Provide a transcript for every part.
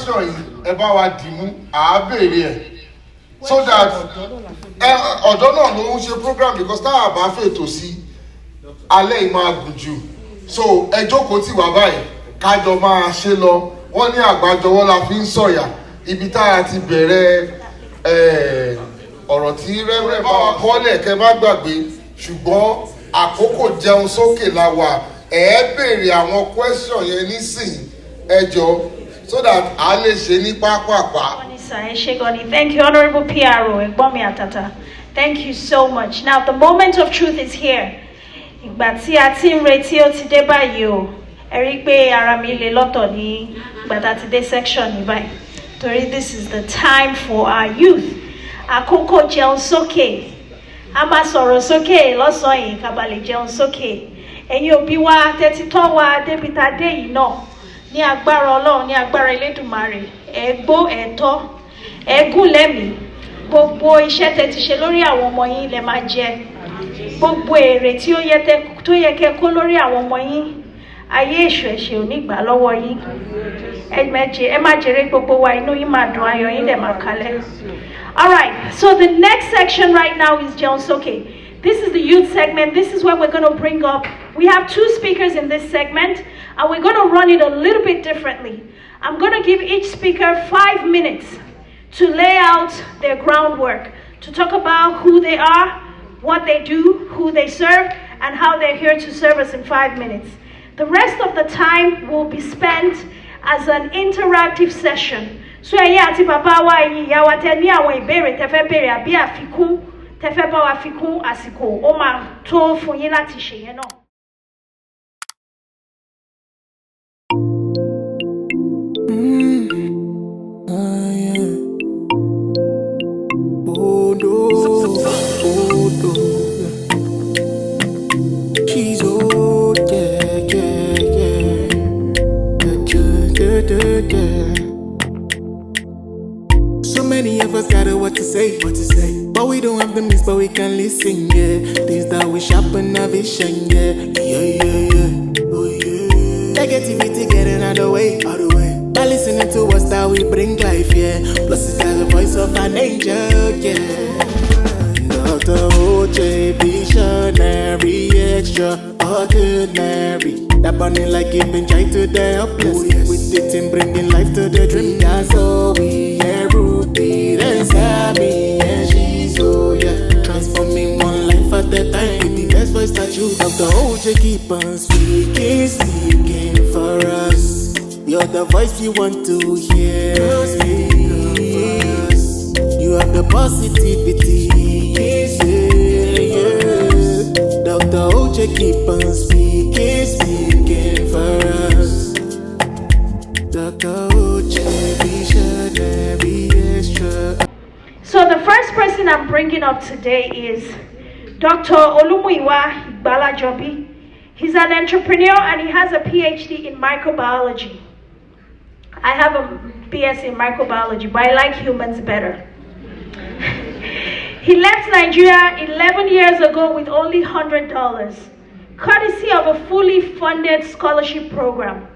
question yìí ẹ bá wa dìmú àábèrè ẹ̀ so that ọ̀dọ́ náà ló ń ṣe program because táwa bá fètò sí alẹ́ yìí máa gùn jù so ẹ jókòó tì wá báyìí kájọ máa ṣe lọ wọ́n ní àgbájọwọ́ la fi ń sọ̀yà ibi tá a ti bẹ̀rẹ̀ ọ̀rọ̀ tí rẹ́rẹ́ bá wa kọ́lẹ̀ kẹ́ má gbàgbé ṣùgbọ́n àkókò jẹun sókè la wà béèrè àwọn question yẹn nísìnyí ẹ jọ so that a lè ṣe ní pápápá. Thank you, Honorable PRO Egbe Atata. Thank you so much. Now the moment of truth is here. Ìgbà tí a ti ń retí ó ti dé báyìí o. Ẹ rí pé ara mi le lọ́tọ̀ ní ìgbà tá ti dé section ní báyìí. Torí this is the time for our youth. Àkókò jẹun sókè. A máa sọ̀rọ̀ sókè lọ́sàn-án yìí ká bá lè jẹun sókè. Ẹ̀yin òbí wa tẹ́tí tọ́ wa débi tá dé yìí náà. Ní agbára Ọlọ́run, ní agbára Elédùmarè, ẹ gbọ́ ẹ tọ́, ẹ gùn lẹ́mìí. Gbogbo iṣẹ́ tẹ́ ti ṣe lórí àwọn ọmọ yín lẹ máa jẹ. Gbogbo èrè tí ó yẹ kẹ́ kó lórí àwọn ọmọ yín. Ayé èṣù ẹ̀ṣẹ̀ ò ní gbà lọ́wọ́ yín. Ẹ má jèrè gbogbo wa, inú yín máa dùn, ayọ̀ yín dẹ̀ máa kalẹ̀. All right, so the next section right now is JĽUN SÓKÉ. This is the youth segment. This is where we're going to bring up. We have 2 speakers in this segment, and we're going to run it a little bit differently. I'm going to give each speaker 5 minutes to lay out their groundwork, to talk about who they are, what they do, who they serve, and how they're here to serve us in 5 minutes. The rest of the time will be spent as an interactive session. So, àti bàbá wa ẹ̀yin ìyá wa tẹ́ ní àwọn ìbéèrè tẹ́ fẹ́ béèrè àbí àfikún tẹ́ fẹ́ bá wa fikún àsìkò ó máa tó fún yín láti ṣe yẹn náà. So many of us got what to say, but we don't have the means, but we can listen, yeah. Things that we sharpen our vision, yeah. Oh yeah. Negativity getting out the way. By listening to us that we bring life, yeah. Plus it's like the voice of an angel, yeah. Dr. OJ, visionary, extraordinary. That burning like giving joy to the helpless. With it and bringing life to the dream. That's all we are, Ruby, and Sammy, and she's oh yeah. Transforming one life at a time. With the best voice that you have. The OJ keep on speaking for us. You're the voice we want to hear. You have the positivity. Dr. OJ keep on speaking for us. Dr. OJ, visionary extra. So the first person I'm bringing up today is Dr. Olumuyiwa Igbalajobi. He's an entrepreneur and he has a PhD in microbiology. I have a BS in microbiology, but I like humans better. He left Nigeria 11 years ago with only $100, courtesy of a fully funded scholarship program.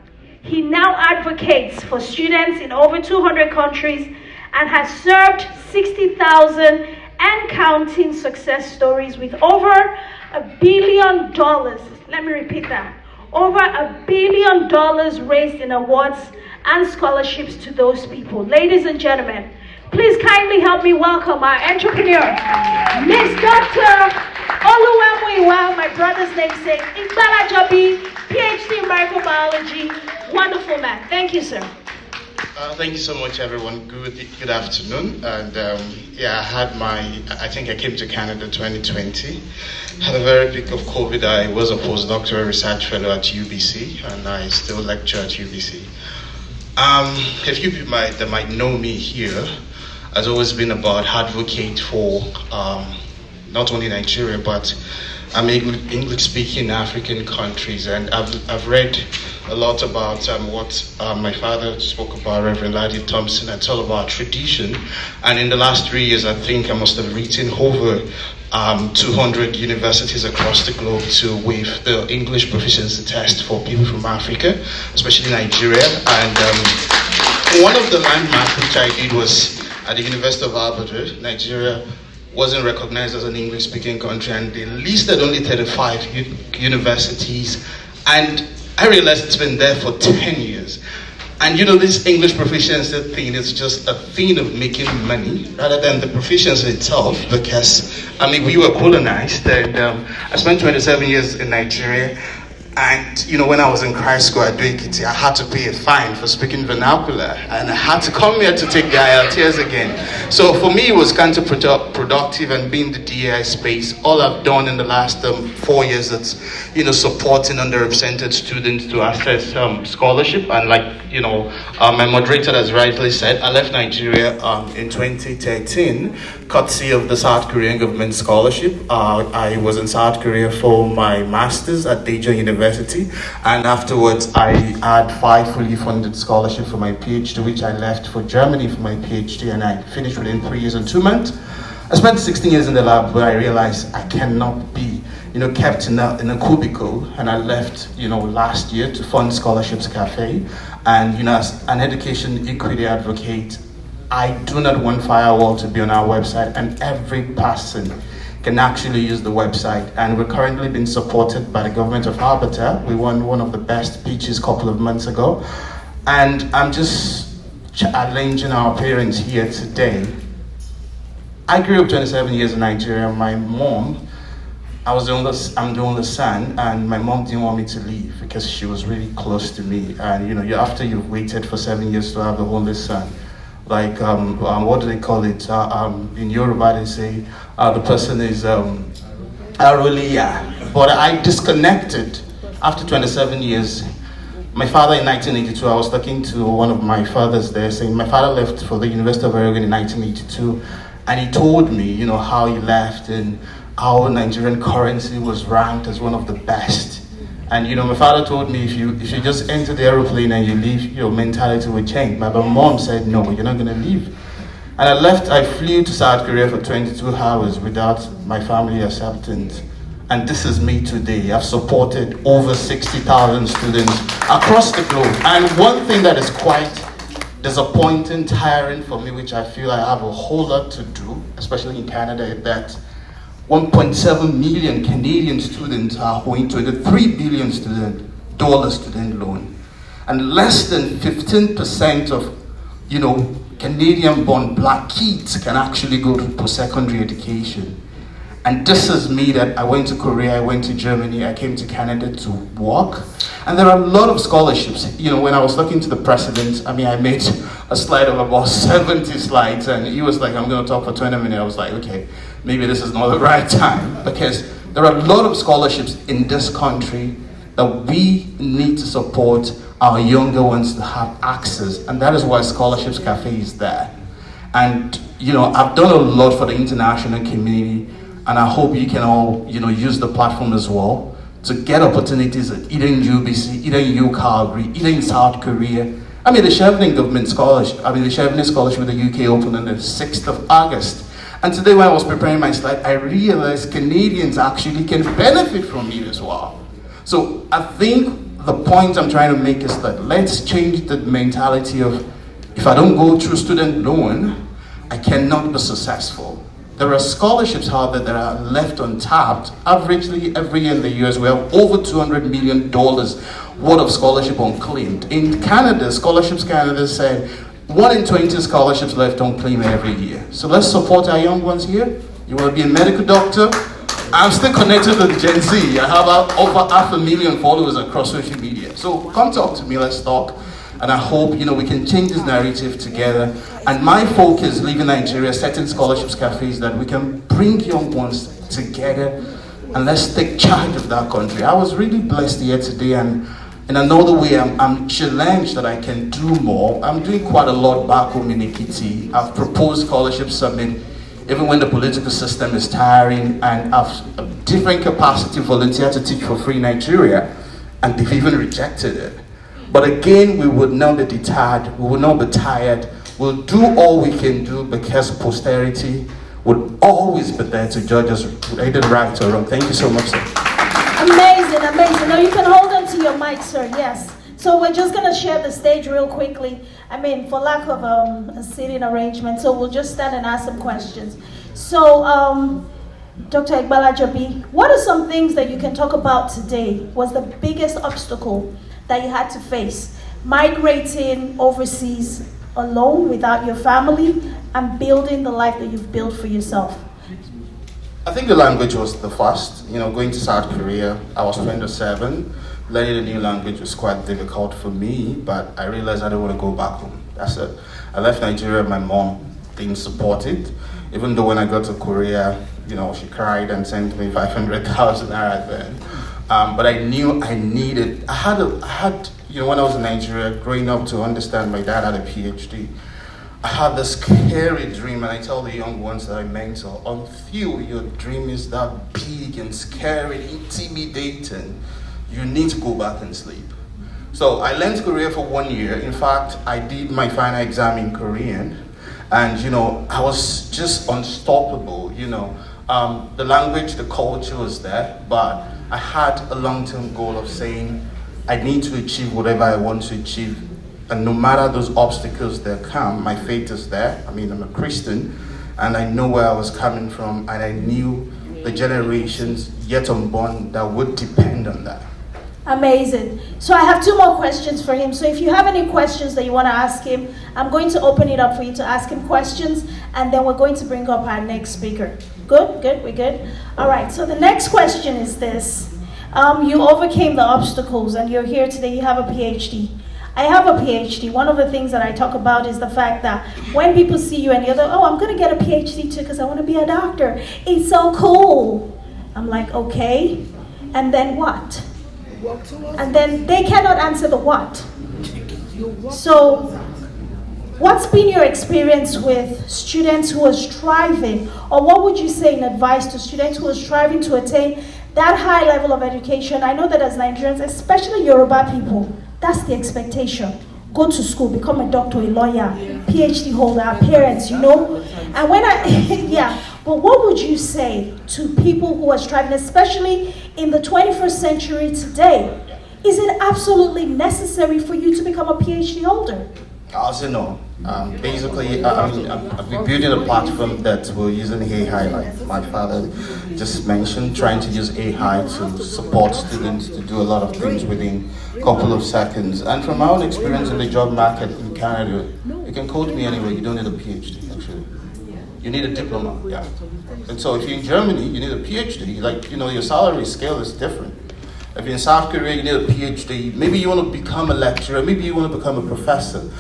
He now advocates for students in over 200 countries and has served 60,000 and counting success stories with over $1 billion. Let me repeat that. Over $1 billion raised in awards and scholarships to those people. Ladies and gentlemen, please kindly help me welcome our entrepreneur, Miss Dr. Olumuyiwa, my brother's namesake, Igbalajobi, PhD in microbiology. Wonderful man. Thank you, sir. Thank you so much, everyone. Good afternoon. And I think I came to Canada 2020. Had a very peak of COVID. I was a postdoctoral research fellow at UBC, and I still lecture at UBC. A few people that might know me here has always been about advocate for not only Nigeria, but English-speaking African countries. And I've read a lot about what my father spoke about, Reverend Ladi Thompson, and it's all about tradition. And in the last 3 years, I think I must have written over 200 universities across the globe to waive the English proficiency test for people from Africa, especially Nigeria. And one of the landmarks which I did was at the University of Alberta. Nigeria wasn't recognized as an English-speaking country, and they listed only 35 universities, and I realized it's been there for 10 years. And this English proficiency thing is just a thing of making money rather than the proficiency itself, because, we were colonized, and I spent 27 years in Nigeria. And when I was in high school at Ekiti, I had to pay a fine for speaking vernacular, and I had to come here to take the IELTS again. So for me, it was counterproductive, and being the DAI space, all I've done in the last 4 years is, supporting underrepresented students to access scholarship. And my moderator has rightly said, I left Nigeria in 2013, courtesy of the South Korean government scholarship. I was in South Korea for my master's at JŁUN University, and afterwards I had 5 fully funded scholarships for my PhD, which I left for Germany for my PhD, and I finished within 3 years and 2 months. I spent 16 years in the lab, but I realized I cannot be kept in a cubicle, and I left last year to fund Scholarships Cafe. And as an education equity advocate, I do not want firewall to be on our website, and every person can actually use the website. And we're currently being supported by the government of Alberta. We won one of the best pitches a couple of months ago. And I'm just challenging our parents here today. I grew up 27 years in Nigeria. My mom, I'm the only son, and my mom didn't want me to leave because she was really close to me. And after you've waited for 7 years to have the only son, what do they call it? In Yoruba, they say the person is Aruliya. But I disconnected after 27 years. My father in 1982, I was talking to one of my fathers there, saying my father left for the University of Oregon in 1982, and he told me, how he left and how Nigerian currency was ranked as one of the best. And my father told me, if you just enter the aeroplane and you leave, your mentality will change. My mom said, no, you're not gonna leave. And I flew to South Korea for 22 hours without my family acceptance. And this is me today. I've supported over 60,000 students across the globe. And one thing that is quite disappointing, tiring for me, which I feel I have a whole lot to do, especially in Canada, is that 1.7 million Canadian students are owing to the $3 billion student loan. And less than 15% of, Canadian-born black kids can actually go to post-secondary education. And this is me that I went to Korea, I went to Germany, I came to Canada to work. And there are a lot of scholarships. When I was talking to the president, I made a slide of about 70 slides, and he was like, I'm going to talk for 20 minutes. I was like, okay, maybe this is not the right time, because there are a lot of scholarships in this country that we need to support our younger ones to have access, and that is why Scholarships Cafe is there. And I've done a lot for the international community, and I hope you can all use the platform as well to get opportunities at either in UBC, either in Calgary, either in South Korea. The JŁUN government scholarship, the JŁUN scholarship with the UK opened on the 6th of August. And today when I was preparing my slide, I realized Canadians actually can benefit from it as well. So I think the point I'm trying to make is that let's change the mentality of, if I don't go through student loan, I cannot be successful. There are scholarships, however, that are left untapped. Averagely, every year in the US, we have over $200 million worth of scholarship unclaimed. In Canada, Scholarships Canada said 1 in 20 scholarships left unclaimed every year. So let's support our young ones here. You want to be a medical doctor? I'm still connected with Gen Z. I have over 500,000 followers across social media. So come talk to me, let's talk. And I hope, we can change this narrative together. And my focus, leaving Nigeria, setting scholarships cafes, that we can bring young ones together and let's take charge of that country. I was really blessed here today, and in another way, I'm challenged that I can do more. I'm doing quite a lot back home in Ekiti. I've proposed scholarship summit, even when the political system is tiring, and I've different capacity volunteer to teach for free in Nigeria, and they've even rejected it. But again, we would not be deterred, we would not be tired. We'll do all we can do, because posterity would always be there to judge us either right or wrong. Thank you so much, sir. Amazing, amazing. Now you can hold on to your mic, sir. Yes. So we're just gonna share the stage real quickly. I mean, for lack of a seating arrangement, so we'll just stand and ask some questions. So, Dr. Egbalajobi, what are some things that you can talk about today was the biggest obstacle that you had to face? Migrating overseas alone without your family and building the life that you've built for yourself. I think the language was the first. You know, going to South Korea, I was 27. Learning a new language was quite difficult for me, but I realized I didn't want to go back home. That's it. I left Nigeria, my mom didn't support it. Even though when I got to Korea, you know, she cried and sent me 500,000 naira then. But I knew I needed, I had, you know, when I was in Nigeria, growing up to understand my dad had a PhD. I had this scary dream, and I tell the young ones that I mentor, until your dream is that big and scary, intimidating, you need to go back and sleep. So I learned Korean for 1 year. In fact, I did my final exam in Korean, and you know, I was just unstoppable. You know, the language, the culture was there, but I had a long-term goal of saying, I need to achieve whatever I want to achieve. And no matter those obstacles that come, my faith is there. I mean, I'm a Christian, and I know where I was coming from, and I knew the generations yet unborn that would depend on that. Amazing. So I have 2 more questions for him. So if you have any questions that you want to ask him, I'm going to open it up for you to ask him questions, and then we're going to bring up our next speaker. Good? Good? We're good? All right. So the next question is this. You overcame the obstacles, and you're here today. You have a PhD. I have a PhD. One of the things that I talk about is the fact that when people see you and you're like, oh, I'm going to get a PhD too because I want to be a doctor. It's so cool. I'm like, okay. And then what? And then they cannot answer the what. So, what's been your experience with students who are striving, or what would you say in advice to students who are striving to attain that high level of education? I know that as Nigerians, especially Yoruba people, that's the expectation. Go to school, become a doctor, a lawyer, PhD holder, our parents, you know? And when but what would you say to people who are striving, especially in the 21st century today? Is it absolutely necessary for you to become a PhD holder? I'll say no. Basically, I've been building a platform that we're using AI, like my father just mentioned, trying to use AI to support students to do a lot of things within a couple of seconds. And from my own experience in the job market in Canada, you can quote me anyway, you don't need a PhD, actually. You need a diploma, yeah. And so if you're in Germany, you need a PhD, like, you know, your salary scale is different. If you're in South Korea, you need a PhD. Maybe you want to become a lecturer. Maybe you want to become a professor.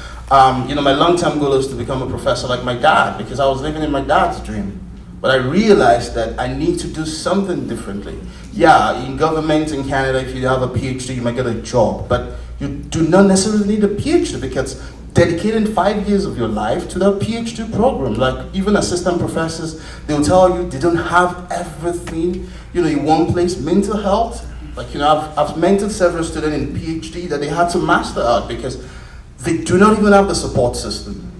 You know, my long-term goal is to become a professor like my dad, because I was living in my dad's dream. But I realized that I need to do something differently. Yeah, in government in Canada, if you have a PhD, you might get a job. But you do not necessarily need a PhD, because dedicating 5 years of your life to that PhD program, like even assistant professors, they'll tell you they don't have everything, you know, in one place. Mental health, like, you know, I've mentored several students in PhD that they had to master out because they do not even have the support system.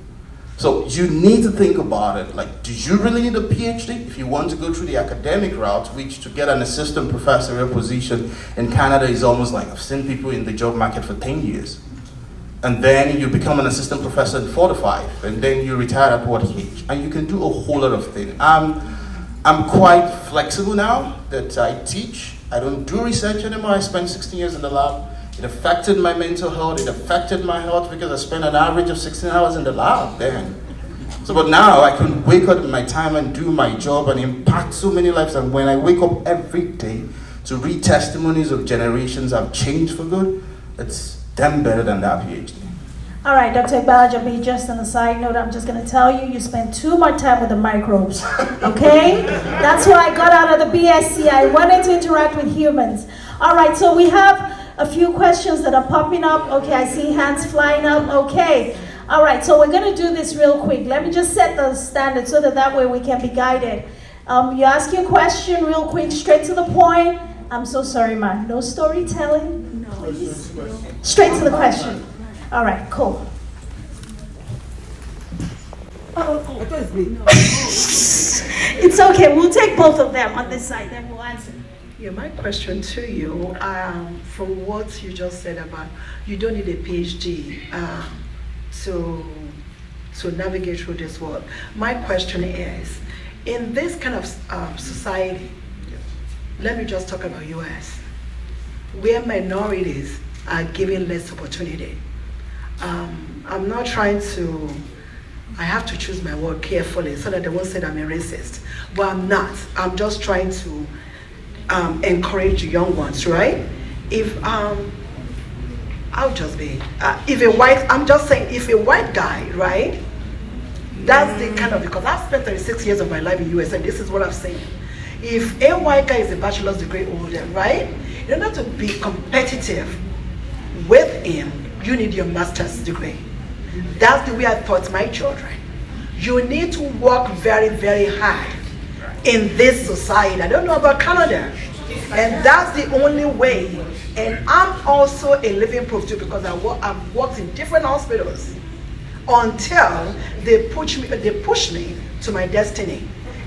So you need to think about it. Like, do you really need a PhD? If you want to go through the academic route, which to get an assistant professorial position in Canada is almost like, I've seen people in the job market for 10 years. And then you become an assistant professor at 45, and then you retire at what age? And you can do a whole lot of things. I'm quite flexible now that I teach. I don't do research anymore. I spent 16 years in the lab. It affected my mental health. It affected my health because I spent an average of 16 hours in the lab then. So, but now I can wake up in my time and do my job and impact so many lives. And when I wake up every day to read testimonies of generations I've changed for good, it's damn better than that PhD. All right, Dr. Egbalajobi, just on a side note, I'm just going to tell you, you spend too much time with the microbes, okay? That's why I got out of the BSc. I wanted to interact with humans. All right, so we have a few questions that are popping up. Okay, I see hands flying up. Okay. All right, so we're going to do this real quick. Let me just set the standard so that way we can be guided. You ask your question real quick, straight to the point. I'm so sorry, man. No storytelling, please. Straight to the question. All right, cool. It's okay. We'll take both of them on this side, then we'll answer. Yeah, my question to you, from what you just said about you don't need a PhD to navigate through this world. My question is, in this kind of society, let me just talk about US, where minorities are given less opportunity. I'm not trying to, I have to choose my word carefully so that they won't say that I'm a racist, but I'm not. I'm just trying to encourage young ones, right? If, I'll just be, if a white, I'm just saying, if a white guy, right? That's the kind of, because I've spent 36 years of my life in US and this is what I've seen. If a white guy is a bachelor's degree holder, right? In order to be competitive with him, you need your master's degree. That's the way I taught my children. You need to work very, very hard in this society. I don't know about Canada. And that's the only way. And I'm also a living proof too, because I've worked in different hospitals until they push me to my destiny.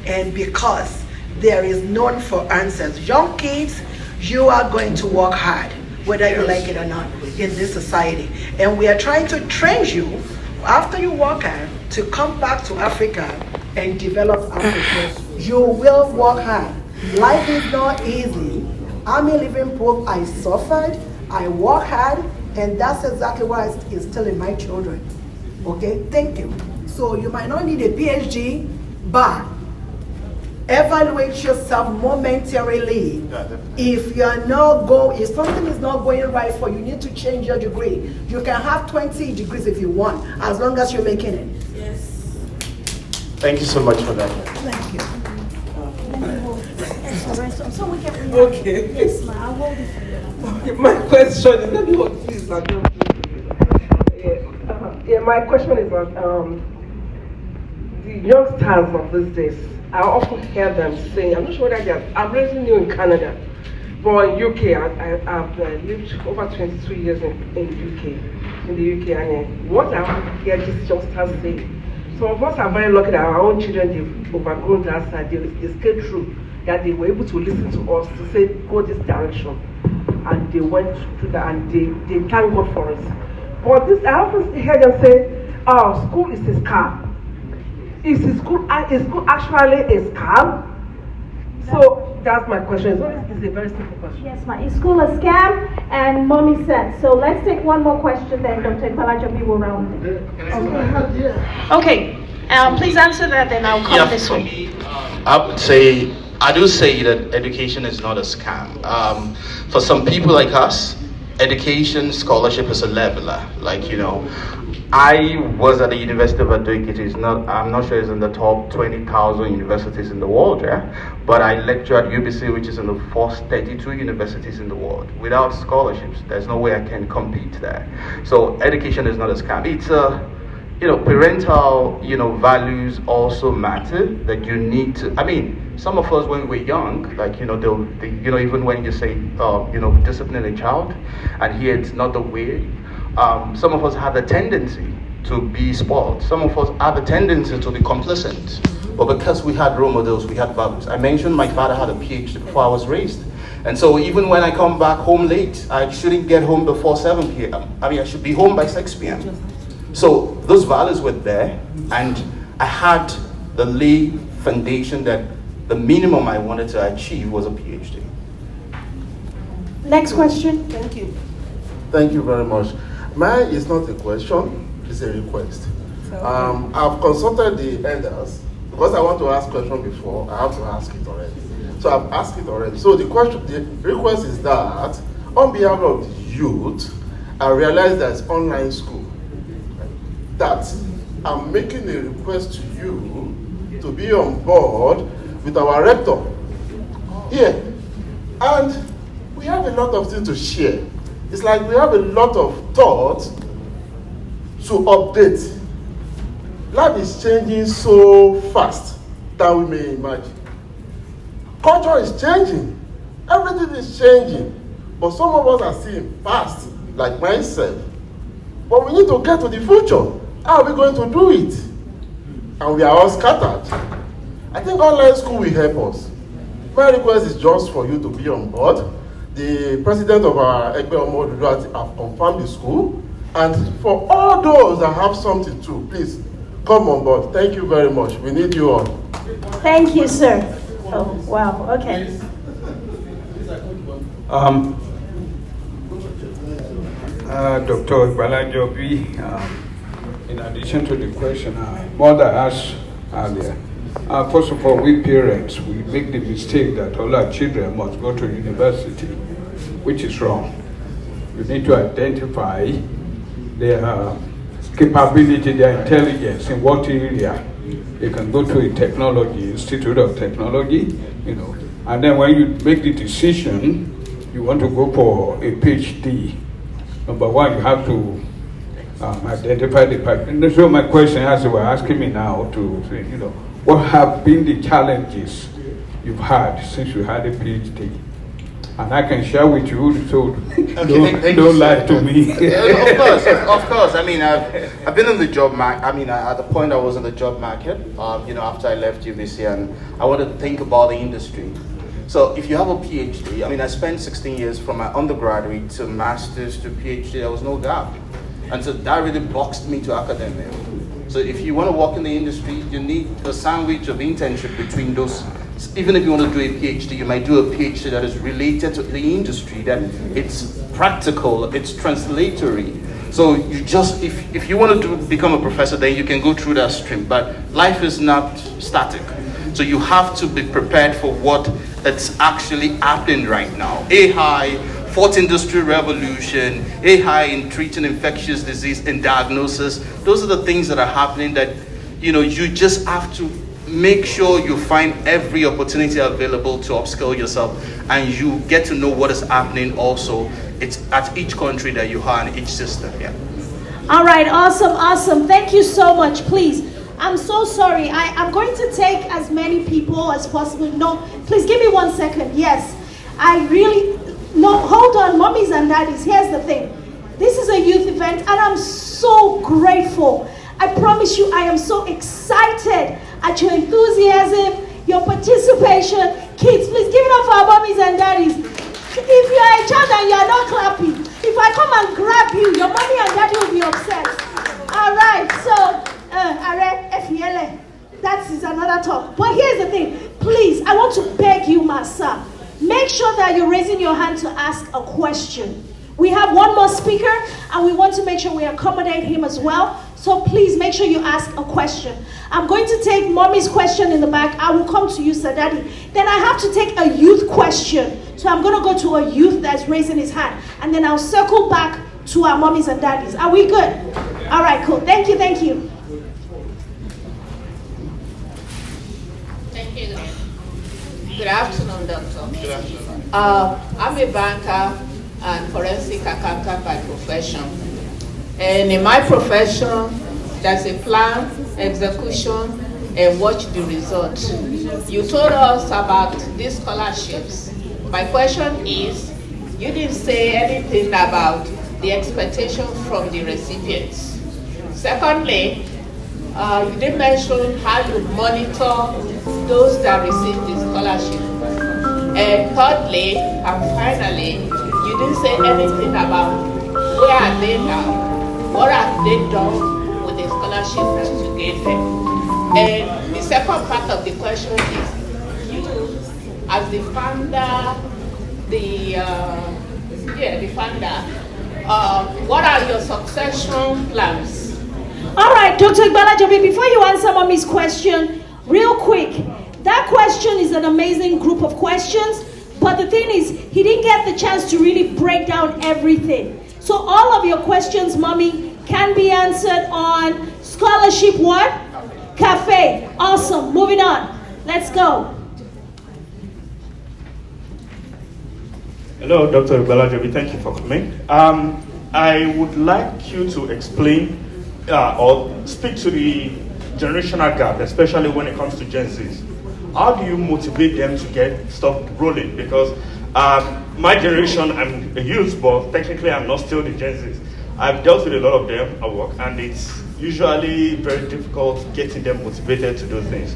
And because there is none for answers. Young kids, you are going to work hard, whether you like it or not, in this society. And we are trying to train you, after you work hard, to come back to Africa and develop Africa. You will work hard. Life is not easy. I'm a living proof. I suffered, I work hard, and that's exactly what I instill in my children. Okay, thank you. So you might not need a PhD, but evaluate yourself momentarily. If you're not if something is not going right for you, you need to change your degree. You can have 20 degrees if you want, as long as you're making it. Yes. Thank you so much for that. Thank you. So we can. Okay. Yes, ma. I'll hold it for you. My question is, let me hold please. Yeah, my question is on the youngsters of these days. I often hear them saying, I'm not sure whether I'm raised new in Canada, but in UK, I've lived over 22 years in the UK, and what I often hear these youngsters say, some of us are very lucky that our own children, they've overgrown that side, they scaled through, that they were able to listen to us, to say, go this direction, and they went through that, and they thank God for it. But this, I often hear them say, oh, school is a scam. Is school actually a scam? So that's my question. So it's a very simple question. Yes, ma. Is school a scam? And mommy said. So let's take one more question, then Dr. Balajobi will round it. Okay. Please answer that, then I'll come this way. I do say that education is not a scam. For some people like us, education, scholarship is a leveler. Like, you know, I was at the University of Adoekiti. I'm not sure it's in the top 20,000 universities in the world, yeah? But I lecture at UBC, which is in the first 32 universities in the world. Without scholarships, there's no way I can compete there. So education is not a scam. It's a, you know, parental, you know, values also matter, that you need to, I mean, some of us when we're young, like, you know, you know, even when you say, you know, discipline a child, and here it's not the way. Some of us have a tendency to be spoiled. Some of us have a tendency to be complacent. But because we had role models, we had values. I mentioned my father had a PhD before I was raised. And so even when I come back home late, I shouldn't get home before 7 p.m. I mean, I should be home by 6 p.m. So those values were there, and I had the lay foundation that the minimum I wanted to achieve was a PhD. Next question. Thank you. Thank you very much. Mine is not a question, it's a request. I've consulted the elders because I want to ask question before, I have to ask it already. So I've asked it already. So the request is that on behalf of the youth, I realize there's online school. That I'm making a request to you to be on board with our rector here. And we have a lot of things to share. It's like we have a lot of thoughts to update. Life is changing so fast than we may imagine. Culture is changing. Everything is changing. But some of us are seeing fast, like myself. But we need to get to the future. How are we going to do it? And we are all scattered. I think online school will help us. My request is just for you to be on board. The president of our Egbe have confirmed the school, and for all those that have something to, please come on board. Thank you very much. We need you all. Thank you, sir. Oh, wow, okay. Dr. Balajobi, in addition to the question mother asked earlier, first of all, we parents, we make the mistake that all our children must go to university, which is wrong. You need to identify their capability, their intelligence, in what area. You can go to a technology, Institute of Technology, you know, and then when you make the decision, you want to go for a PhD. Number one, you have to identify the part. And so my question, as you were asking me now, to say, you know, what have been the challenges you've had since you had a PhD? And I can share with you, so don't lie to me. Of course. I mean, I've been in the job market. I mean, at the point I was in the job market, you know, after I left UBC, and I wanted to think about the industry. So if you have a PhD, I mean, I spent 16 years from my undergraduate to master's to PhD, there was no gap. And so that really boxed me to academia. So if you want to work in the industry, you need a sandwich of internship between those. Even if you want to do a PhD, you might do a PhD that is related to the industry, that it's practical, it's translatory. So you just, if you want to become a professor, then you can go through that stream. But life is not static. So you have to be prepared for what it's actually happening right now. AI, fourth industrial revolution, AI in treating infectious disease and diagnosis. Those are the things that are happening that, you know, you just have to make sure you find every opportunity available to upskill yourself, and you get to know what is happening also. It's at each country that you are in each system. Yeah. All right, awesome. Thank you so much. Please, I'm so sorry. I'm going to take as many people as possible. No, please give me 1 second. Yes, no, hold on, mommies and daddies. Here's the thing. This is a youth event, and I'm so grateful. I promise you, I am so excited at your enthusiasm, your participation. Kids, please give it up for our mommies and daddies. If you are a child and you are not clapping, if I come and grab you, your mommy and daddy will be upset. All right, so, that is another talk. But here's the thing. Please, I want to beg you, Massa, make sure that you're raising your hand to ask a question. We have one more speaker, and we want to make sure we accommodate him as well. So please make sure you ask a question. I'm going to take mommy's question in the back. I will come to you, Sir Daddy. Then I have to take a youth question. So I'm going to go to a youth that's raising his hand. And then I'll circle back to our mommies and daddies. Are we good? All right, cool. Thank you. Thank you. Good afternoon, Doctor. Good afternoon. I'm a banker and forensic accountant by profession. And in my profession, there's a plan, execution, and watch the result. You told us about these scholarships. My question is, you didn't say anything about the expectation from the recipients. Secondly, you didn't mention how you monitor those that receive the scholarship. And thirdly, and finally, you didn't say anything about where are they now? What have they done with the scholarship that you gave them? And the second part of the question is, you, as the founder, what are your succession plans? All right, Dr. Igbalajobi, before you answer mommy's question, real quick, that question is an amazing group of questions, but the thing is, he didn't get the chance to really break down everything. So all of your questions, mommy, can be answered on scholarship what? Cafe. Awesome. Moving on. Let's go. Hello, Dr. Balajobi. Thank you for coming. I would like you to explain or speak to the generational gap, especially when it comes to Gen Zs. How do you motivate them to get stuff rolling? Because my generation, I'm a youth, but technically I'm not still the Gen Zs. I've dealt with a lot of them at work, and it's usually very difficult getting them motivated to do things.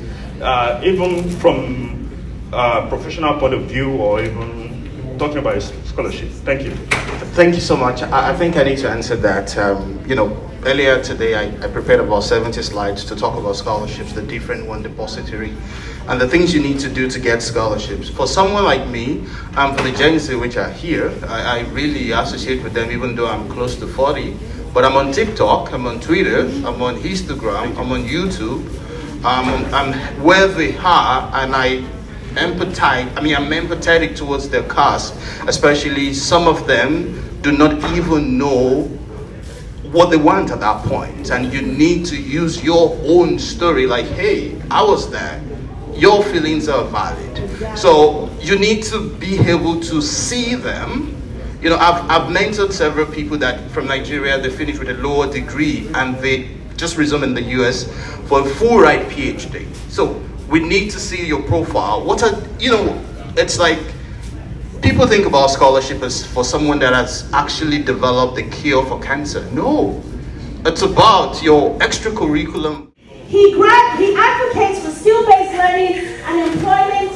Even from professional point of view or even talking about scholarship? Thank you. Thank you so much. I think I need to answer that. Earlier today I prepared about 70 slides to talk about scholarships, the different one depository, and the things you need to do to get scholarships. For someone like me, for the Gen Z which are here, I really associate with them even though I'm close to 40. But I'm on TikTok, I'm on Twitter, I'm on Instagram, I'm on YouTube. I'm where they are, and I'm empathetic towards their cause, especially some of them do not even know what they want at that point, and you need to use your own story like, hey, I was there, your feelings are valid. So you need to be able to see them. I've mentored several people that from Nigeria, they finish with a lower degree and they just resume in the US for a full ride PhD. So we need to see your profile. It's like people think about scholarship as for someone that has actually developed the cure for cancer. No, it's about your extracurriculum. He advocates for skill-based learning and employment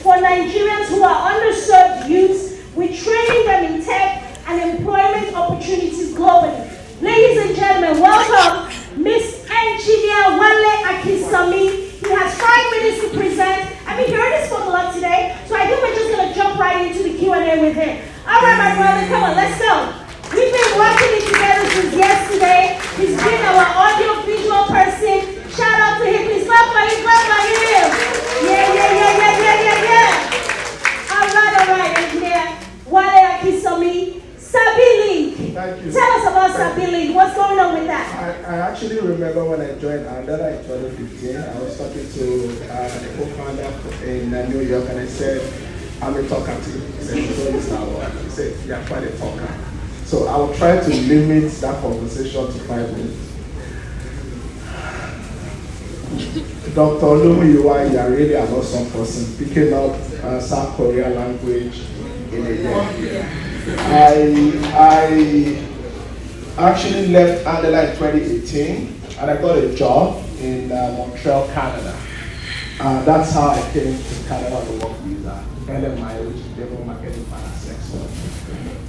for Nigerians who are underserved youths, with training them in tech and employment opportunities globally. Ladies and gentlemen, welcome Miss Engineer Wale Akisami. He has 5 minutes to present. He already spoke a lot today, so I think we're just going to jump right into the Q&A with him. All right, my brother, come on, let's go. We've been working it together since yesterday. He's been our audio-visual person. Shout out to him. Please clap for him, clap for him. Yeah. All right, engineer. Wale Akisami, Sabilink. Thank you. Tell us about Sabilink. What's going on with that? I actually remember when I joined Andara in 2015, I was talking to a co-founder in New York, and I said, I'm a talker too. He said, "So is that what?" He said, "You're quite a talker." So I will try to limit that conversation to 5 minutes. Dr. Olumuyiwa, you are really an awesome person, picking up South Korean language in a year. I actually left Andela in 2018, and I got a job in Montreal, Canada. That's how I came to Canada on the work visa, LMI, which is Labor Marketing Finance Expert.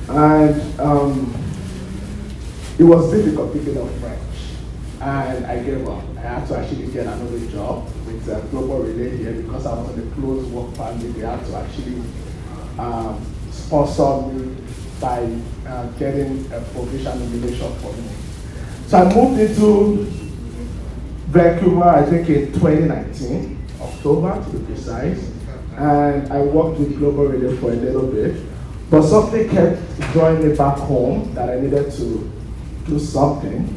And it was difficult picking up French, and I gave up. I had to actually get another job with Global Relay here because I was on a close work permit. They had to actually sponsor me by getting a provisional nomination for me. So I moved into Vancouver, I think in 2019, October to be precise, and I worked with Global Radio for a little bit, but something kept drawing me back home that I needed to do something.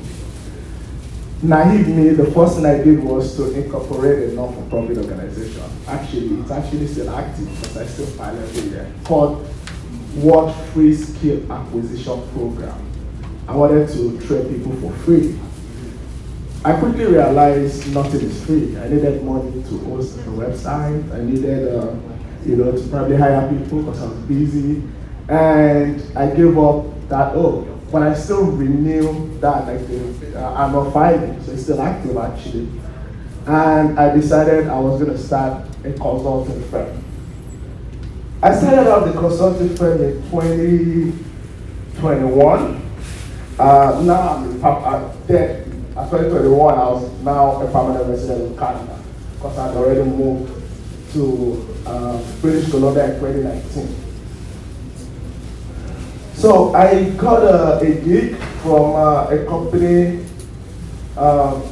Naive me, the first thing I did was to incorporate a non-for-profit organization. Actually, it's actually still active because I still file every year, called World Free Skill Acquisition Program. I wanted to train people for free. I quickly realized nothing is free. I needed money to host the website. I needed, to probably hire people because I was busy. And I gave up that, but I still renew that, I'm not filing, so it's still active actually. And I decided I was going to start a consulting firm. I started out the consulting firm in 2021. Now I'm dead. At 2021, I was now a permanent resident of Canada because I'd already moved to British Columbia in 2019. So I got a gig from a company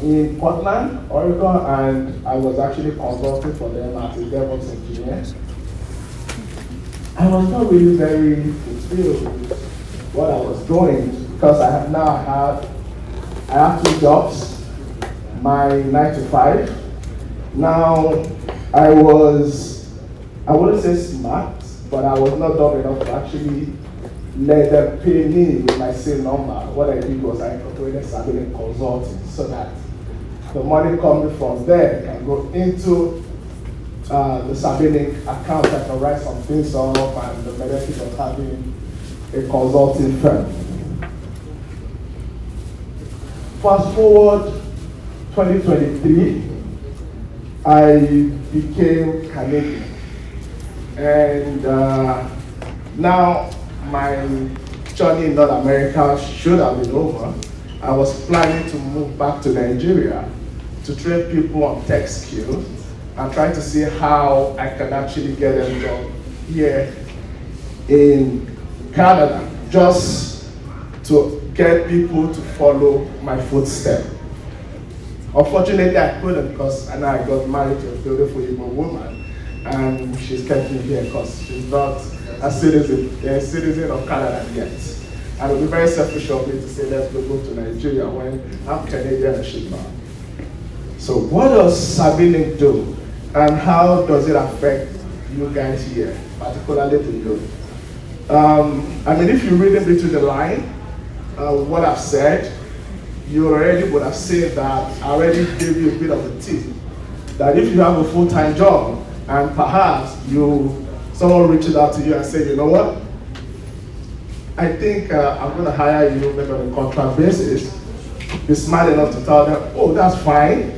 in Portland, Oregon, and I was actually consulting for them as a DevOps engineer. I was not really very fulfilled with what I was doing because I have 2 jobs, my 9 to 5. Now I wouldn't say smart, but I was not dumb enough to actually let them pay me with my same number. What I did was I incorporated Sabilink Consulting so that the money coming from there can go into the Sabilink account. I can write some things off and the benefit of having a consulting firm. Fast forward 2023, I became Canadian. And now my journey in North America should have been over. I was planning to move back to Nigeria to train people on tech skills and try to see how I can actually get a job here in Canada, just to get people to follow my footsteps. Unfortunately, I couldn't because I got married to a beautiful Igbo woman, and she's kept me here because she's not a citizen of Canada yet. And it would be very selfish of me to say, let's go to Nigeria when I'm Canadian and she's not. So what does Sabine do? And how does it affect you guys here, particularly the youth? I mean, if you read in between the line, what I've said, you already would have seen that I already gave you a bit of a tip. That if you have a full-time job and perhaps someone reaches out to you and say, you know what? I think I'm going to hire you maybe on a contract basis. Be smart enough to tell them, oh, that's fine.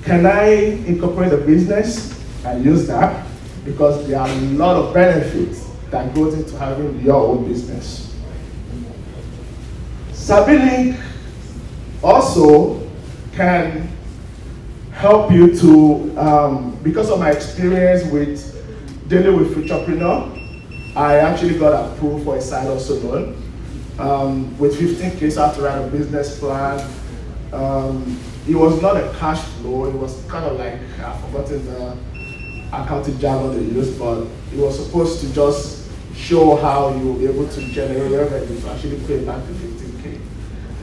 Can I incorporate a business and use that? Because there are a lot of benefits that goes into having your own business. SabiLink also can help you to, because of my experience with dealing with entrepreneurs, I actually got approved for a side hustle loan. With 15K, I had to write a business plan. It was not a cash flow, it was kind of like, I've forgotten the accounting jargon they used, but it was supposed to just show how you were able to generate revenue to actually pay back the 15K,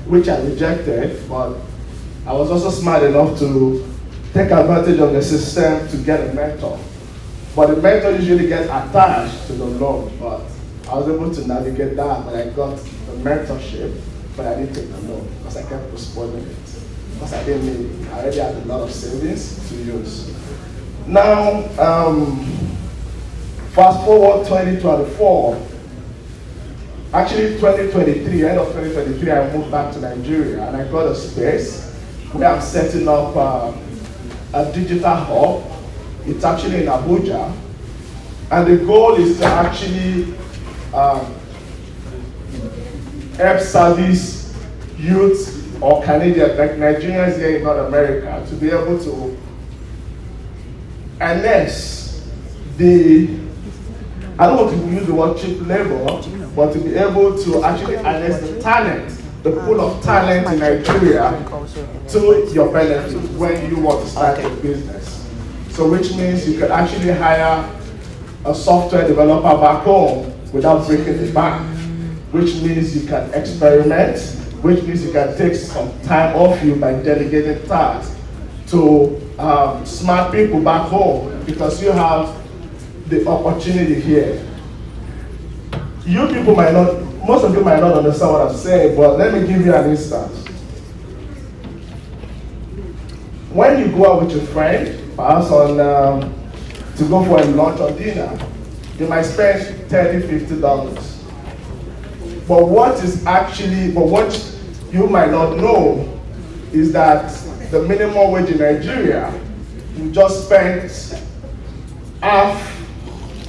which I rejected, but I was also smart enough to take advantage of the system to get a mentor. But the mentor usually gets attached to the loan, but I was able to navigate that, but I got the mentorship, but I didn't take the loan because I kept postponing it. Because I didn't need it. I already had a lot of savings to use. Now, fast forward 2024, actually 2023, end of 2023, I moved back to Nigeria and I got a space where I'm setting up a digital hub. It's actually in Abuja. And the goal is to actually help service youth or Canadians, like Nigerians here in North America, to be able to harness I don't want to use the word cheap labor, but to be able to actually harness the talent, the pool of talent in Nigeria to your benefit when you want to start a business. So which means you can actually hire a software developer back home without breaking the bank, which means you can experiment, which means you can take some time off you by delegating tasks to smart people back home because you have the opportunity here. You people might not, most of you might not understand what I'm saying, but let me give you an instance. When you go out with your friend, perhaps to go for a lunch or dinner, you might spend $30, $50. But what you might not know is that the minimum wage in Nigeria, you just spent half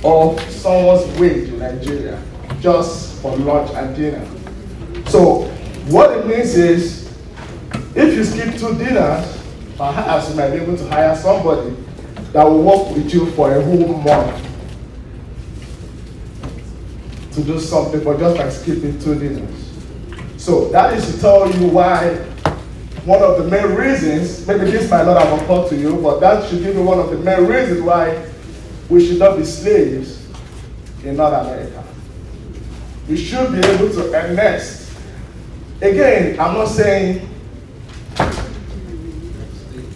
of someone's wage in Nigeria just for lunch and dinner. So what it means is, if you skip 2 dinners, perhaps you might be able to hire somebody that will work with you for a whole month to do something, but just by skipping 2 dinners. So that is to tell you why one of the main reasons, maybe this might not have occurred to you, but that should give you one of the main reasons why we should not be slaves in North America. We should be able to invest. Again, I'm not saying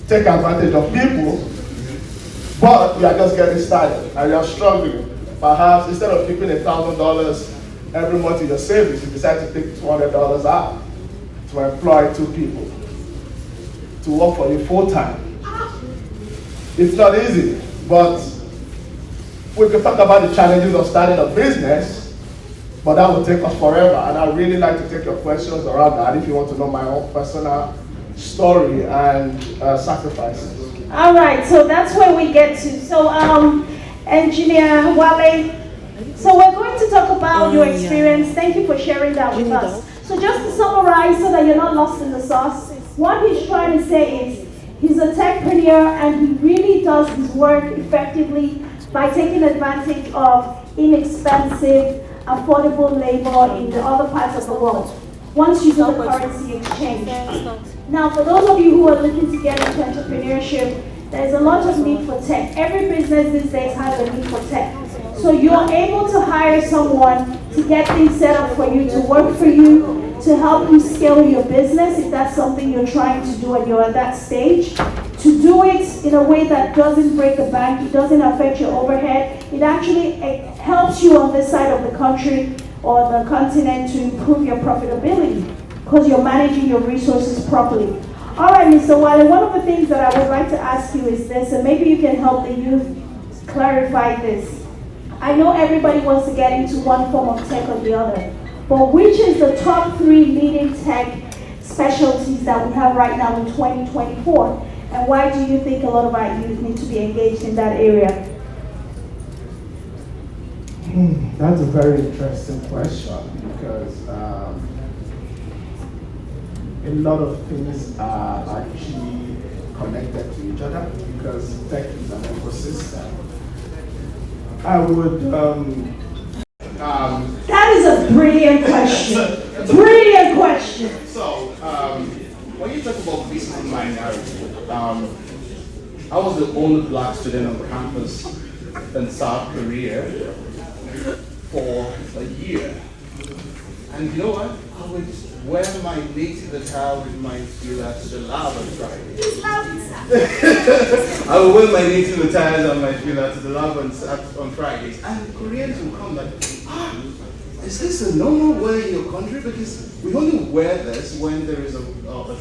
take advantage of people, but you are just getting started and you are struggling. Perhaps instead of keeping $1,000 every month in your savings, you decide to take $200 out to employ 2 people to work for you full time. It's not easy, but we can talk about the challenges of starting a business, but that will take us forever. And I'd really like to take your questions around that if you want to know my own personal story and sacrifices. All right, so that's where we get to. So Engineer Wale. So we're going to talk about your experience. Thank you for sharing that with us. So just to summarize so that you're not lost in the sauce, what he's trying to say is he's a techpreneur and he really does his work effectively by taking advantage of inexpensive, affordable labor in the other parts of the world, once using the currency exchange. Now, for those of you who are looking to get into entrepreneurship, there's a lot of need for tech. Every business these days has a need for tech. So you're able to hire someone to get things set up for you, to work for you, to help you scale your business if that's something you're trying to do and you're at that stage. To do it in a way that doesn't break the bank, it doesn't affect your overhead. It actually helps you on this side of the country or the continent to improve your profitability because you're managing your resources properly. All right, Mr. Wale, one of the things that I would like to ask you is this, and maybe you can help the youth clarify this. I know everybody wants to get into one form of tech or the other, but which is the top 3 leading tech specialties that we have right now in 2024? And why do you think a lot of our youth need to be engaged in that area? That's a very interesting question because a lot of things are actually connected to each other because tech is an ecosystem. I would. That is a brilliant question. Brilliant question. So, when you talk about visible minority, I was the only black student on campus in South Korea for a year. And you know what? I would wear my native attire with my fila to the lab on Fridays. I would wear my native attire and my fila to the lab on Fridays. And Koreans will come like, is this a normal way in your country? Because we only wear this when there is a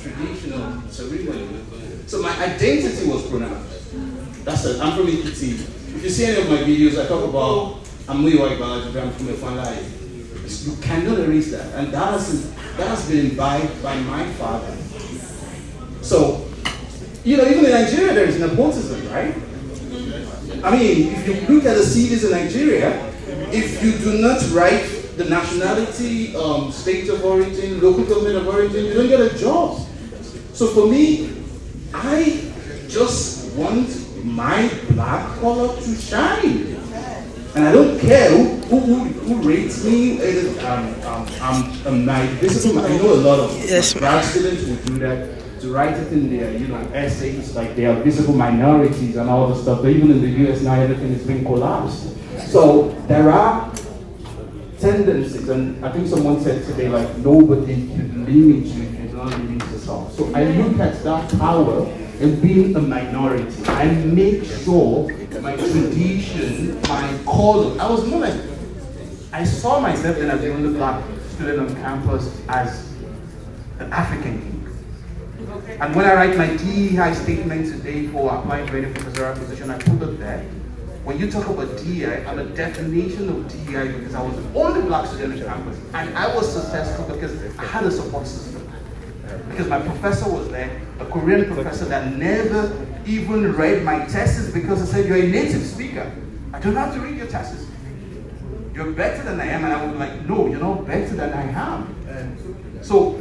traditional ceremony. So my identity was pronounced. That's it. I'm from Ikiti. If you see any of my videos, I talk about I'm Yoruba, I'm from Efalai. You cannot erase that, and that has been imbibed by my father. So, even in Nigeria, there is nepotism, right? I mean, if you look at the CVs in Nigeria, if you do not write the nationality, state of origin, local government of origin, you don't get a job. So for me, I just want my black color to shine. And I don't care who rates me. I'm my visible. I know a lot of grad students who do that to write it in their essays, like they are visible minorities and all the stuff. But even in the US now, everything is being collapsed. So there are tendencies, and I think someone said today, like nobody can limit you if you're not limit yourself. So I look at that power in being a minority. I make sure my tradition, my color. I was more like, I saw myself then as the only black student on campus as the African king. And when I write my DEI statement today for applying for any professorial position, I put it there. When you talk about DEI, I'm a definition of DEI because I was the only black student on campus. And I was successful because I had a support system. Because my professor was there, a Korean professor that never even read my thesis because I said, you're a native speaker. I don't have to read your thesis. You're better than I am. And I was like, no, you're not better than I am. So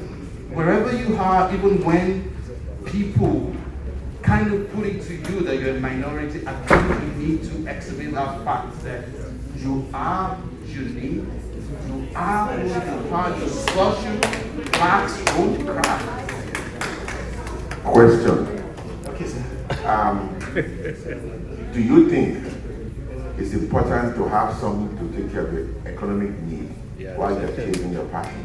wherever you are, even when people kind of put it to you that you're a minority, I think you need to exhibit that fact that you are unique. You are who you are. Your social blacks don't cry. Question. Okay, sir. Do you think it's important to have someone to take care of your economic need while you're chasing your passion?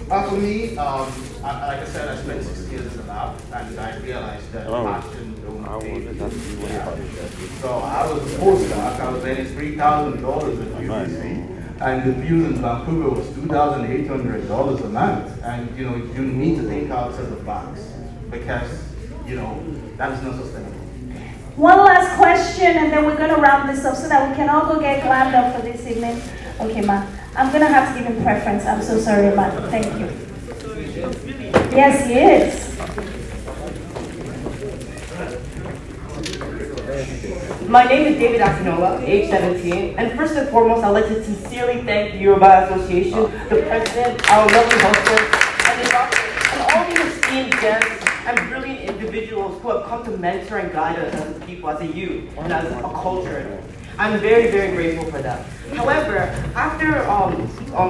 For me, like I said, I spent 6 years in the lab, and I realized that passion don't pay. So I was a postdoc. I was earning $3,000 at UBC. And the view in Vancouver was $2,800 a month. And you need to think outside the box because that is not sustainable. One last question, and then we're going to round this up so that we can all go get glammed up for this evening. Okay, ma. I'm going to have to give him preference. I'm so sorry, ma. Thank you. Yes, he is. My name is David Akinola, age 17, and first and foremost, I'd like to sincerely thank the Yoruba Association, the president, our lovely hostess, and the doctors, and all the esteemed guests and brilliant individuals who have come to mentor and guide us as a people, as a youth, and as a culture. I'm very, very grateful for that. However, after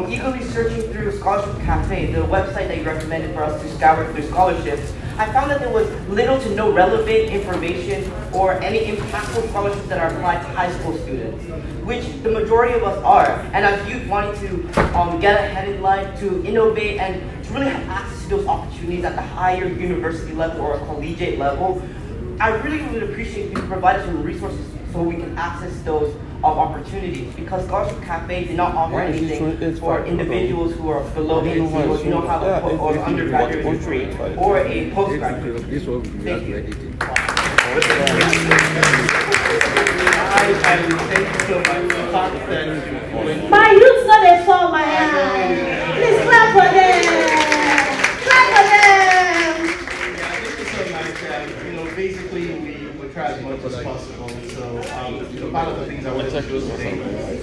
eagerly searching through Scholarship Cafe, the website that you recommended for us to scour through scholarships, I found that there was little to no relevant information or any impactful scholarships that are applied to high school students, which the majority of us are. And as youth wanting to get ahead in life, to innovate, and to really have access to those opportunities at the higher university level or collegiate level, I really would appreciate if you could provide us with resources so we can access those opportunities, because Scholarship Cafe did not offer anything for individuals who are below 18 or do not have an undergraduate degree or a postgraduate. Thank you. My youth's not a fall, my hand. Please clap for them. Clap for them. Basically, we try as much as possible. So, part of the things I wanted to do today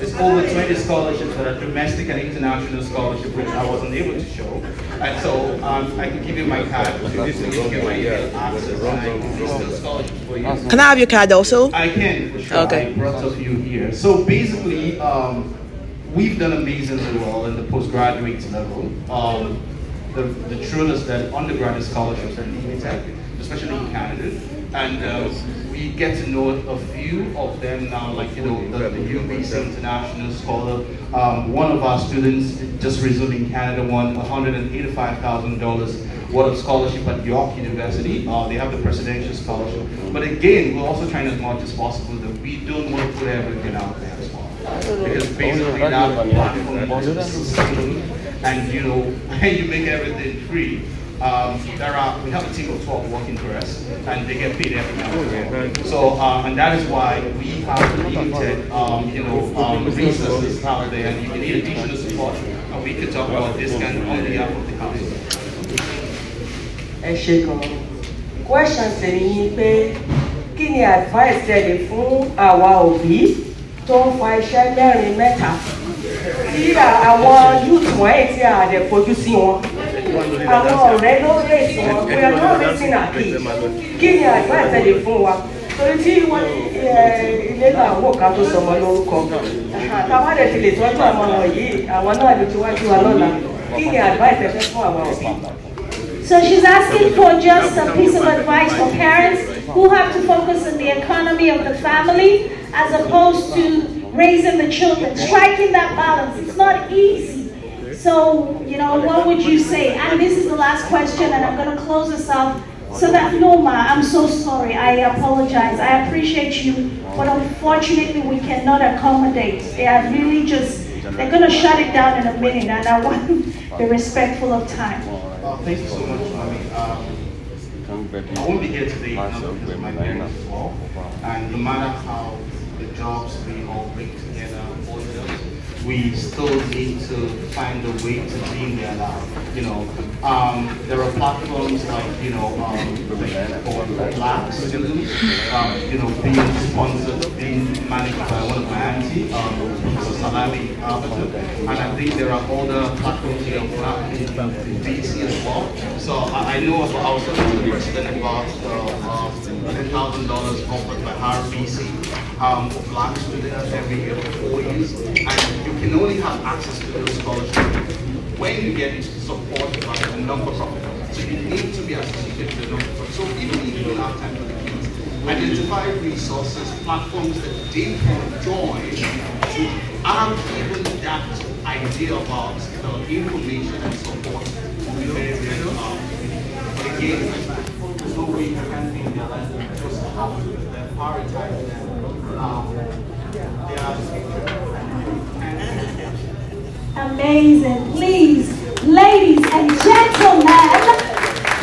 is over 20 scholarships that are domestic and international scholarships, which I wasn't able to show. And so, I can give you my card. This will give my access. And I can list those scholarships for you. Can I have your card also? I can, for sure. Okay. I brought a few here. So basically, we've done amazingly well in the postgraduate level. The truth is that undergraduate scholarships are limited, especially in Canada. And we get to know a few of them now, like, the UBC International Scholar. One of our students just resumed in Canada won $185,000 worth of scholarship at York University. They have the presidential scholarship. But again, we're also trying as much as possible that we don't want to put everything out there as well. Because basically that platform is sustainable, and you make everything free. We have a team of 12 working for us, and they get paid every month. So, and that is why we have limited, resources out there, and you need additional support. And we could talk about this kind on behalf of the council. Question tèmi pé kí ni advice tẹ̀lé fún àwa òbí tó ń fa iṣẹ́ mẹ́rin mẹ́ta tí àwọn youth wọ̀nyí tí a lè fojú sí wọn. Àwọn ọ̀rẹ́ ló rèsì wọn, we are not racing our kids. Kí ni advice tẹ̀lé fún wa? Torí tí wọ́n ilé náà wò ká tó sọmọ lórúkọ. Táwọn àdẹ̀ ti lè tọ́jú àwọn wọ̀nyí, àwọn náà lè ti wájú wa lọ́la. Kí ni advice tẹ̀lé fún àwa òbí? So she's asking for just a piece of advice for parents who have to focus on the economy of the family as opposed to raising the children, striking that balance. It's not easy. So, what would you say? And this is the last question, and I'm going to close this off. So that, Noma, I'm so sorry. I apologize. I appreciate you, but unfortunately, we cannot accommodate. They are really they're going to shut it down in a minute, and I want to be respectful of time. Thank you so much, Mommy. I won't be here today because of my parents as well. And no matter how the jobs we all bring together, we still need to find a way to deem their life. There are platforms like, for Black students, being sponsored, being managed by one of my auntie, Professor Salami Arbiter. And I think there are other platforms here in DC as well. So I know about, I was talking to the president about $10,000 offered by RBC for Black students every year for 4 years. And you can only have access to those scholarships when you get support by a non-profit. So you need to be associated with a non-profit. So even if you don't have time for the kids, identify resources, platforms that they can join to have even that idea about information and support will be very, very but again, there's no way you can be in their life. You just have to prioritize them. They are the future. Amazing. Please, ladies and gentlemen,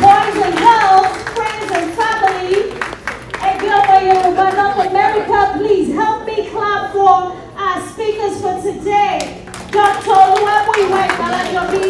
boys and girls, friends and family, Egbe Yoruba, North America, please help me clap for our speakers for today. Dr. Oluwamuyiwa Igbalajobi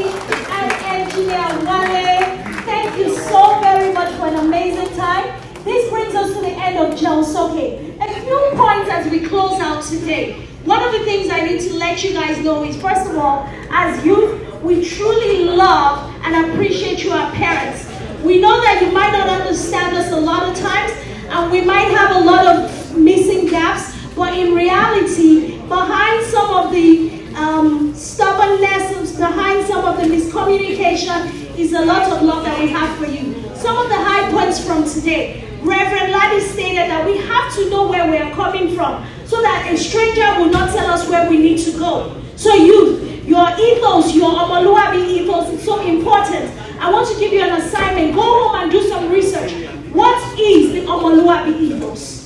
and Engineer Wale. Thank you so very much for an amazing time. This brings us to the end of JĽUN. A few few points as we close out today. One of the things I need to let you guys know is, first of all, as youth, we truly love and appreciate you, our parents. We know that you might not understand us a lot of times, and we might have a lot of missing gaps, but in reality, behind some of the stubbornness, behind some of the miscommunication, is a lot of love that we have for you. Some of the high points from today. Reverend Laddie stated that we have to know where we are coming from, so that a stranger will not tell us where we need to go. So youth, your ethos, your Omoluabi ethos is so important. I want to give you an assignment. Go home and do some research. What is the Omoluabi ethos?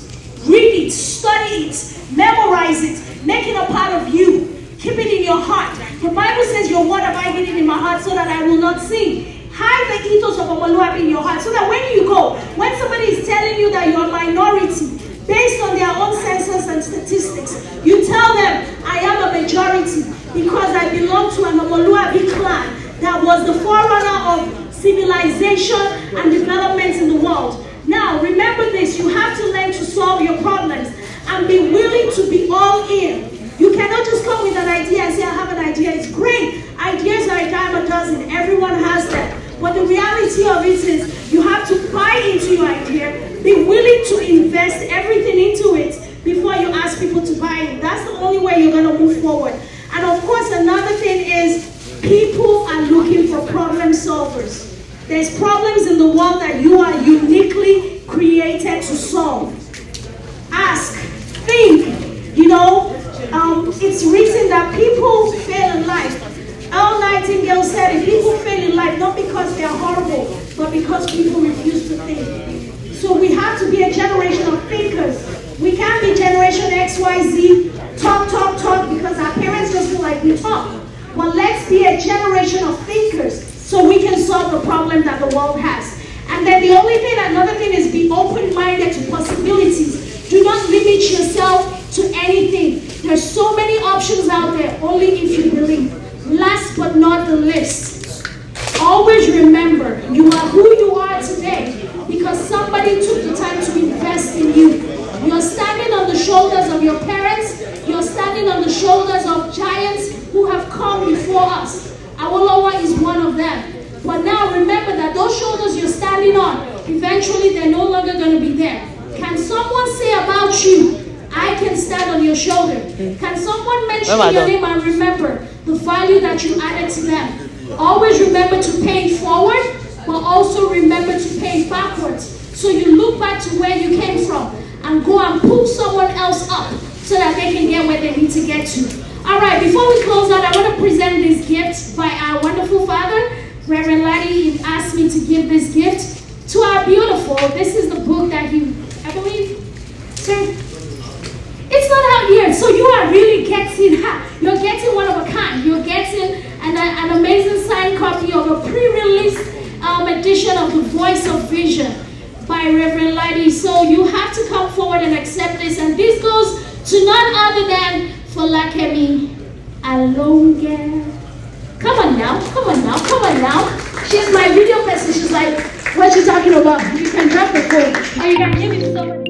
Read it, study it, memorize it, make it a part of you. Keep it in your heart. The Bible says, your word have I hidden in my heart so that I will not sin. Hide the ethos of Omoluabi in your heart, so that when you go, when somebody is telling you that you're a minority, based on their own census and statistics, you tell them, I am a majority because I belong to an Omoluabi clan that was the forerunner of civilization and development in the world. Now, remember this, you have to learn to solve your problems and be willing to be all in. You cannot just come with an idea and say, I have an idea. It's great. Ideas are a dime a dozen. Everyone has them. But the reality of it is you have to buy into your idea, be willing to invest everything into it before you ask people to buy it. That's the only way you're going to move forward. And of course, another thing is people are looking for problem solvers. There's problems in the world that you are uniquely created to solve. Ask, think. You know, it's written that people fail in life. Earl Nightingale said, if people fail in life, not because they are horrible, but because people refuse to think. So we have to be a generation of thinkers. We can't be generation X, Y, Z, talk, because our parents just feel like we talk. But let's be a generation of thinkers so we can solve the problem that the world has. And then another thing is be open-minded to possibilities. Do not limit yourself to anything. There's so many options out there, only if you believe. Last but not the least, always remember you are who you are today because somebody took the time to invest in you. You're standing on the shoulders of your parents. You're standing on the shoulders of giants who have come before us. Awolowo is one of them. But now remember that those shoulders you're standing on, eventually they're no longer going to be there. Can someone say about you, I can stand on your shoulder? Can someone mention your name and remember the value that you added to them? Always remember to pay forward, but also remember to pay backwards. So you look back to where you came from and go and pull someone else up so that they can get where they need to get to. All right, before we close out, I want to present this gift by our wonderful father. Reverend Laddie asked me to give this gift to our beautiful. This is the book that he, I believe, sir. It's not out here, so you are really getting, you're getting one of a kind. You're getting an amazing signed copy of a pre-release edition of The Voice of Vision by Reverend Laddie. So you have to come forward and accept this. And this goes to none other than Folakemi Alonge. Come on now. She's my video person. She's like, what you talking about? You can drop the phone or you can give it to somebody.